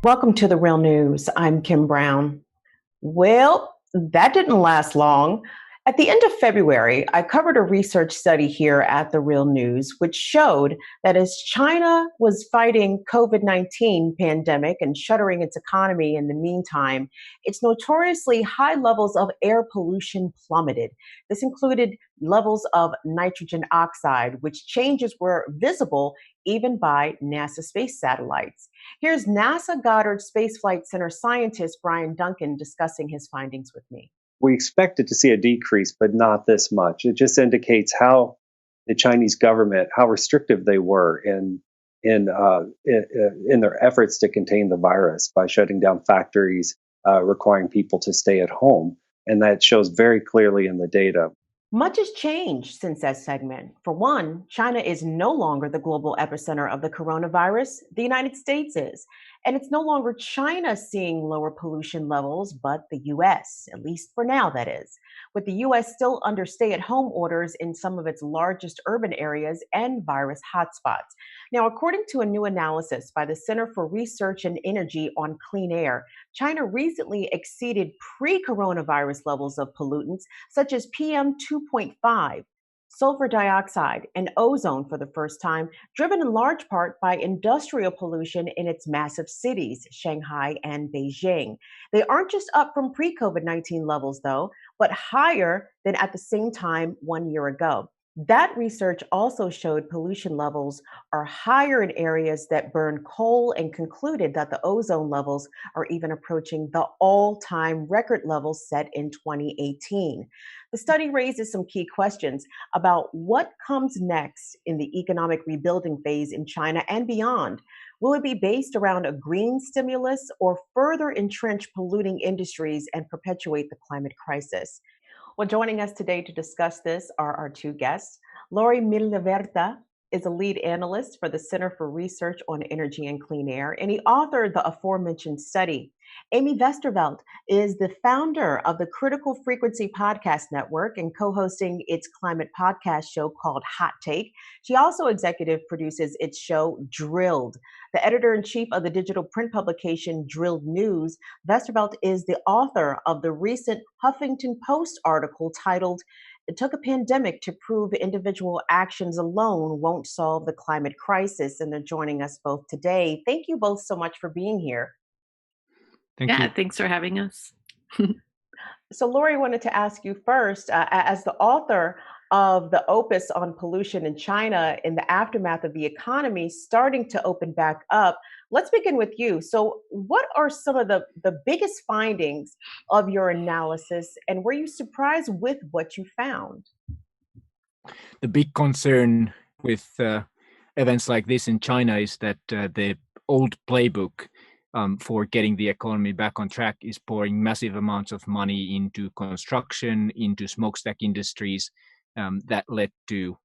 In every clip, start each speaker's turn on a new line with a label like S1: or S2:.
S1: Welcome to the Real News. I'm Kim Brown. Well, that didn't last long. At the end of February, I covered a research study here at the Real News, which showed that as China was fighting COVID-19 pandemic and shuttering its economy in the meantime, its notoriously high levels of air pollution plummeted. This included levels of nitrogen oxide, which changes were visible even by NASA space satellites. Here's NASA Goddard Space Flight Center scientist Brian Duncan discussing his findings with me.
S2: We expected to see a decrease, but not this much. It just indicates how the Chinese government, how restrictive they were in their efforts to contain the virus by shutting down factories, requiring people to stay at home, and that shows very clearly in the data.
S1: Much has changed since that segment. For one, China is no longer the global epicenter of the coronavirus, the United States is. And it's no longer China seeing lower pollution levels, but the US, at least for now, that is. With the US still under stay at home orders in some of its largest urban areas and virus hotspots. Now, according to a new analysis by the Center for Research and Energy on Clean Air, China recently exceeded pre coronavirus levels of pollutants such as PM 2.5, sulfur dioxide, and ozone for the first time, driven in large part by industrial pollution in its massive cities, Shanghai and Beijing. They aren't just up from pre COVID-19 levels, though, but higher than at the same time 1 year ago. That research also showed pollution levels are higher in areas that burn coal and concluded that the ozone levels are even approaching the all time record levels set in 2018. The study raises some key questions about what comes next in the economic rebuilding phase in China and beyond. Will it be based around a green stimulus or further entrench polluting industries and perpetuate the climate crisis? Well, joining us today to discuss this are our two guests. Lori Milaverta is a lead analyst for the Center for Research on Energy and Clean Air, and he authored the aforementioned study. Amy Westervelt is the founder of the Critical Frequency Podcast Network and co-hosting its climate podcast show called Hot Take. She also executive produces its show Drilled. The editor-in-chief of the digital print publication Drilled News, Westervelt is the author of the recent Huffington Post article titled "It Took a Pandemic to Prove Individual Actions Alone Won't Solve the Climate Crisis," and they're joining us both today. Thank you both so much for being here.
S3: Thank you.
S4: Thanks for having us.
S1: So, Lori, wanted to ask you first, as the author of the opus on pollution in China in the aftermath of the economy starting to open back up, let's begin with you. So, what are some of the biggest findings of your analysis, and were you surprised with what you found?
S3: The big concern with events like this in China is that the old playbook for getting the economy back on track is pouring massive amounts of money into construction, into smokestack industries that led to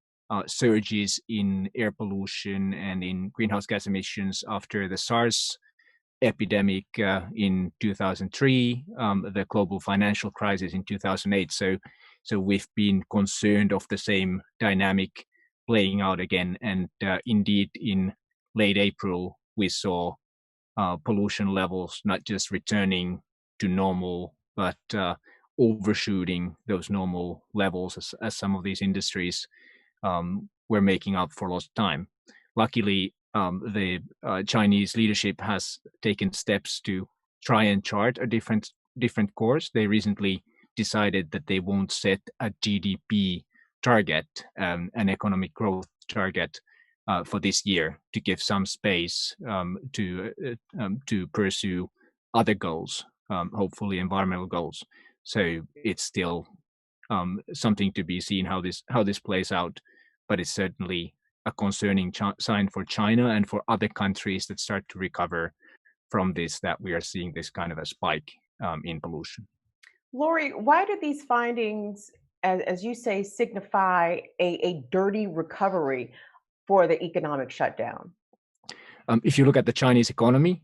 S3: surges in air pollution and in greenhouse gas emissions after the SARS epidemic in 2003, the global financial crisis in 2008. So we've been concerned of the same dynamic playing out again. And indeed, in late April, we saw pollution levels not just returning to normal, but overshooting those normal levels as some of these industries were making up for lost time. Luckily, the Chinese leadership has taken steps to try and chart a different course. They recently decided that they won't set a GDP target, an economic growth target, for this year, to give some space to pursue other goals, hopefully environmental goals. So it's still something to be seen how this plays out, but it's certainly a concerning sign for China and for other countries that start to recover from this, that we are seeing this kind of a spike in pollution.
S1: Lori, why do these findings, as you say, signify a dirty recovery for the economic shutdown?
S3: If you look at the Chinese economy,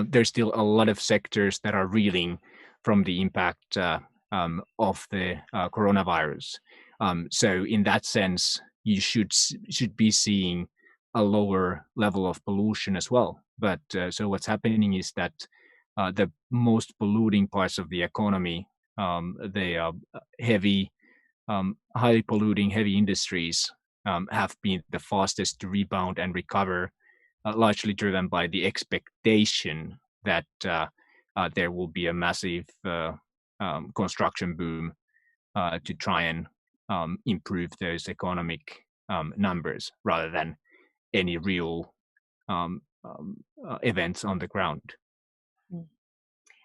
S3: there's still a lot of sectors that are reeling from the impact of the coronavirus. So in that sense, you should be seeing a lower level of pollution as well. But so what's happening is that the most polluting parts of the economy, they are heavy, highly polluting heavy industries, have been the fastest to rebound and recover, largely driven by the expectation that there will be a massive construction boom to try and improve those economic numbers rather than any real events on the ground.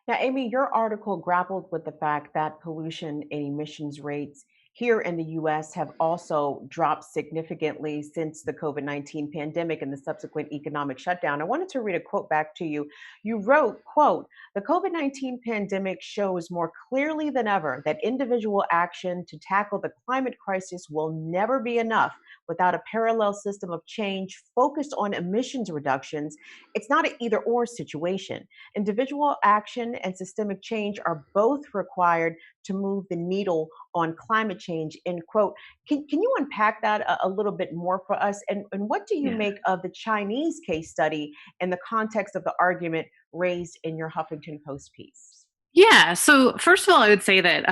S1: Now, Amy, your article grappled with the fact that pollution and emissions rates here in the US have also dropped significantly since the COVID-19 pandemic and the subsequent economic shutdown. I wanted to read a quote back to you. You wrote, quote, "The COVID-19 pandemic shows more clearly than ever that individual action to tackle the climate crisis will never be enough without a parallel system of change focused on emissions reductions. It's not an either or situation. Individual action and systemic change are both required to move the needle on climate change," end quote. Can you unpack that a little bit more for us? And what do you
S4: Yeah.
S1: make of the Chinese case study in the context of the argument raised in your Huffington Post piece?
S4: Yeah. So first of all, I would say that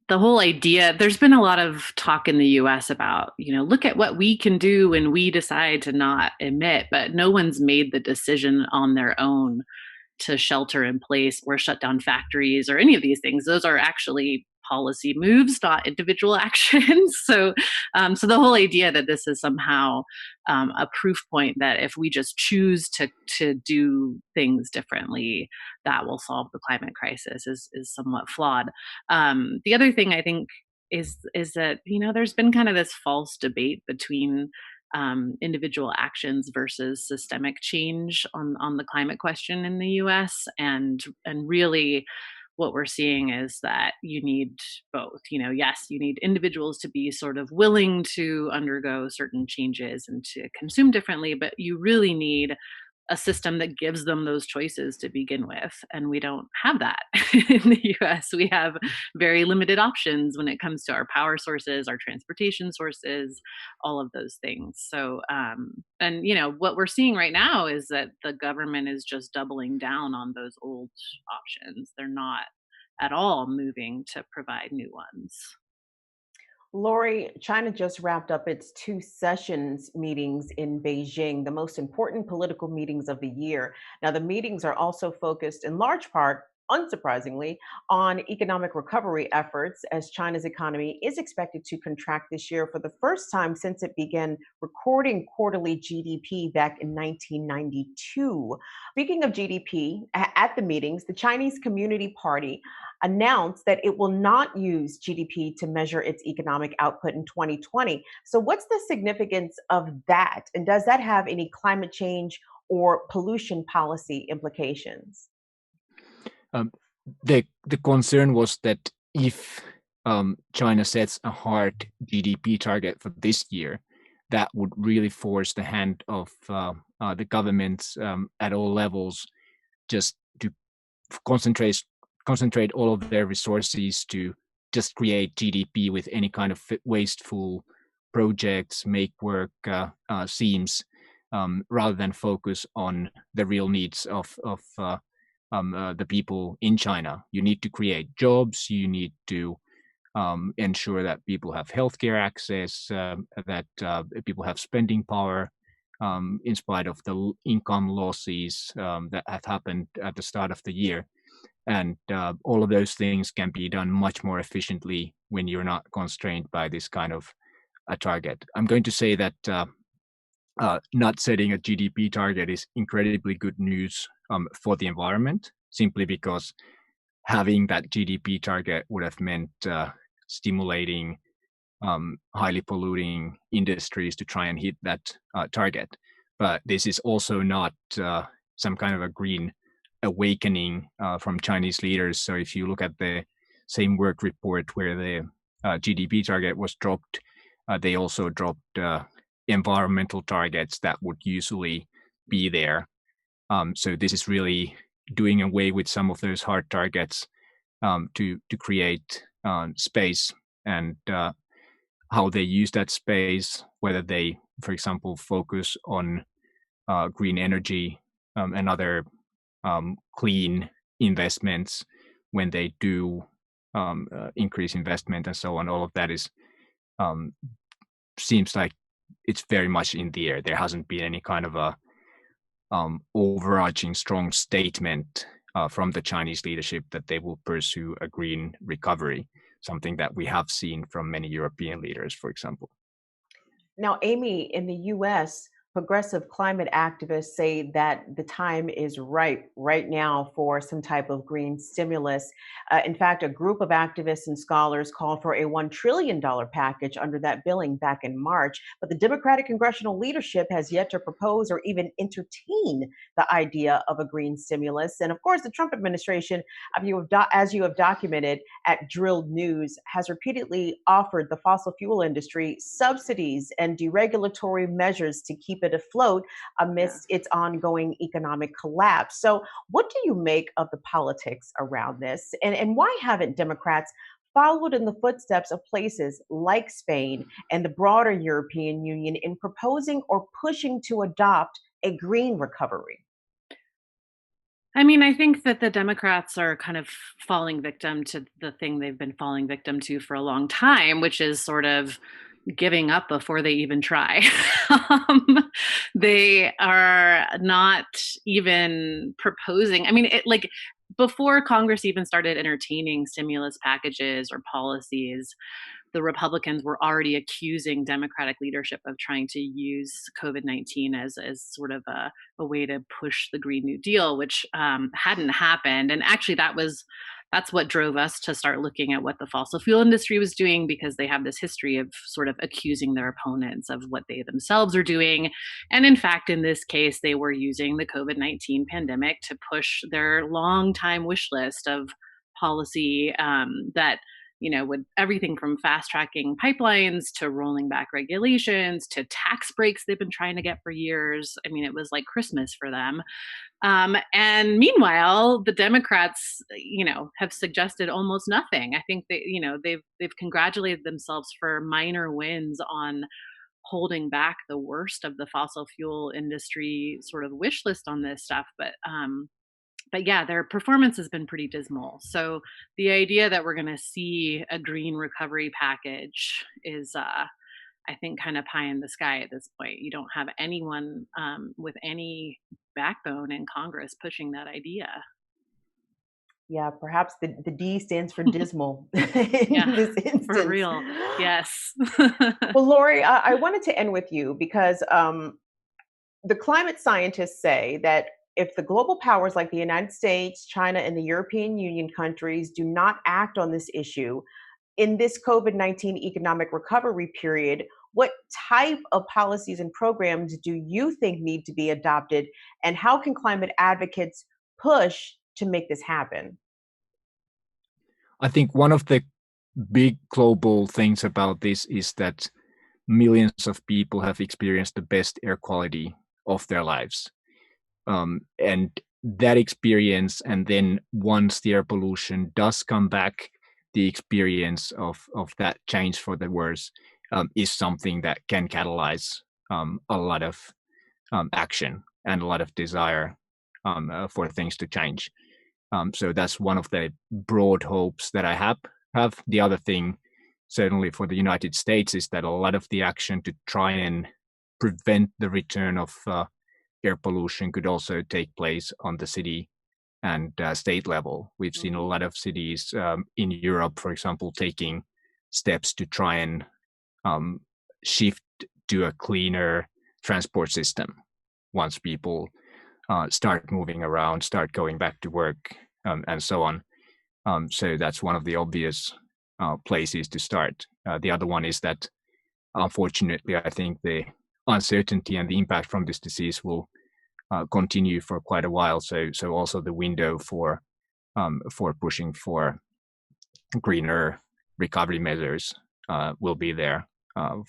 S4: the whole idea, there's been a lot of talk in the US about, look at what we can do when we decide to not emit, but no one's made the decision on their own to shelter in place or shut down factories or any of these things. Those are actually policy moves, not individual actions. So the whole idea that this is somehow a proof point that if we just choose to do things differently, that will solve the climate crisis is somewhat flawed. The other thing I think is that there's been kind of this false debate between individual actions versus systemic change on the climate question in the U.S. and really what we're seeing is that you need both. Yes, you need individuals to be sort of willing to undergo certain changes and to consume differently, but you really need a system that gives them those choices to begin with. And we don't have that in the US. We have very limited options when it comes to our power sources, our transportation sources, all of those things. So, and what we're seeing right now is that the government is just doubling down on those old options. They're not at all moving to provide new ones.
S1: Lori, China just wrapped up its two sessions meetings in Beijing, the most important political meetings of the year. Now, the meetings are also focused in large part, unsurprisingly, on economic recovery efforts as China's economy is expected to contract this year for the first time since it began recording quarterly GDP back in 1992. Speaking of GDP, at the meetings, the Chinese Community Party announced that it will not use GDP to measure its economic output in 2020. So, what's the significance of that? And does that have any climate change or pollution policy implications?
S3: The concern was that if China sets a hard GDP target for this year, that would really force the hand of the governments at all levels just to concentrate all of their resources to just create GDP with any kind of wasteful projects, make work seems, rather than focus on the real needs of the people in China. You need to create jobs. You need to ensure that people have healthcare access, that people have spending power, in spite of the income losses that have happened at the start of the year. And all of those things can be done much more efficiently when you're not constrained by this kind of a target. I'm going to say that not setting a GDP target is incredibly good news for the environment, simply because having that GDP target would have meant stimulating highly polluting industries to try and hit that target. But this is also not some kind of a green awakening from Chinese leaders. So if you look at the same work report where the GDP target was dropped, they also dropped environmental targets that would usually be there. So this is really doing away with some of those hard targets to create space, and how they use that space, whether they for example, focus on green energy and other clean investments when they do increase investment and so on. All of that is seems like it's very much in the air. There hasn't been any kind of a overarching strong statement from the Chinese leadership that they will pursue a green recovery, something that we have seen from many European leaders, for example.
S1: Now, Amy, in the US, progressive climate activists say that the time is right now for some type of green stimulus. In fact, a group of activists and scholars called for a $1 trillion package under that billing back in March. But the Democratic congressional leadership has yet to propose or even entertain the idea of a green stimulus. And of course, the Trump administration, as you have documented at Drilled News, has repeatedly offered the fossil fuel industry subsidies and deregulatory measures to keep it afloat amidst its ongoing economic collapse. So, what do you make of the politics around this? And why haven't Democrats followed in the footsteps of places like Spain and the broader European Union in proposing or pushing to adopt a green recovery?
S4: I mean, I think that the Democrats are kind of falling victim to the thing they've been falling victim to for a long time, which is sort of giving up before they even try. They are not even proposing. I mean, like before Congress even started entertaining stimulus packages or policies, the Republicans were already accusing Democratic leadership of trying to use COVID-19 as sort of a way to push the Green New Deal, which hadn't happened. And actually, that's what drove us to start looking at what the fossil fuel industry was doing, because they have this history of sort of accusing their opponents of what they themselves are doing. And in fact, in this case, they were using the COVID-19 pandemic to push their long-time wish list of policy that with everything from fast tracking pipelines to rolling back regulations to tax breaks they've been trying to get for years. I mean, it was like Christmas for them. And meanwhile, the Democrats, have suggested almost nothing. I think they've congratulated themselves for minor wins on holding back the worst of the fossil fuel industry sort of wish list on this stuff. But yeah, their performance has been pretty dismal. So the idea that we're going to see a green recovery package is, I think, kind of pie in the sky at this point. You don't have anyone with any backbone in Congress pushing that idea.
S1: Yeah, perhaps the D stands for dismal in this instance.
S4: For real. Yes.
S1: Well, Lori, I wanted to end with you because the climate scientists say that if the global powers like the United States, China, and the European Union countries do not act on this issue in this COVID-19 economic recovery period, what type of policies and programs do you think need to be adopted? And how can climate advocates push to make this happen?
S3: I think one of the big global things about this is that millions of people have experienced the best air quality of their lives. And that experience, and then once the air pollution does come back, the experience of that change for the worse is something that can catalyze a lot of action and a lot of desire for things to change. So that's one of the broad hopes that I have. The other thing, certainly for the United States, is that a lot of the action to try and prevent the return of air pollution could also take place on the city and state level. We've seen a lot of cities in Europe, for example, taking steps to try and shift to a cleaner transport system once people start moving around, start going back to work, and so on. So that's one of the obvious places to start. The other one is that, unfortunately, I think the uncertainty and the impact from this disease will continue for quite a while. So also the window for pushing for greener recovery measures will be there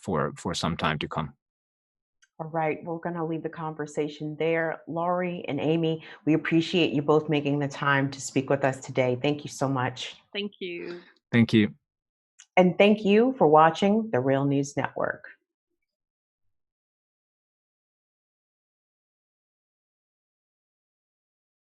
S3: for some time to come.
S1: All right, we're going to leave the conversation there. Lori and Amy, we appreciate you both making the time to speak with us today. Thank you so much.
S4: Thank you.
S3: Thank you.
S1: And thank you for watching the Real News Network.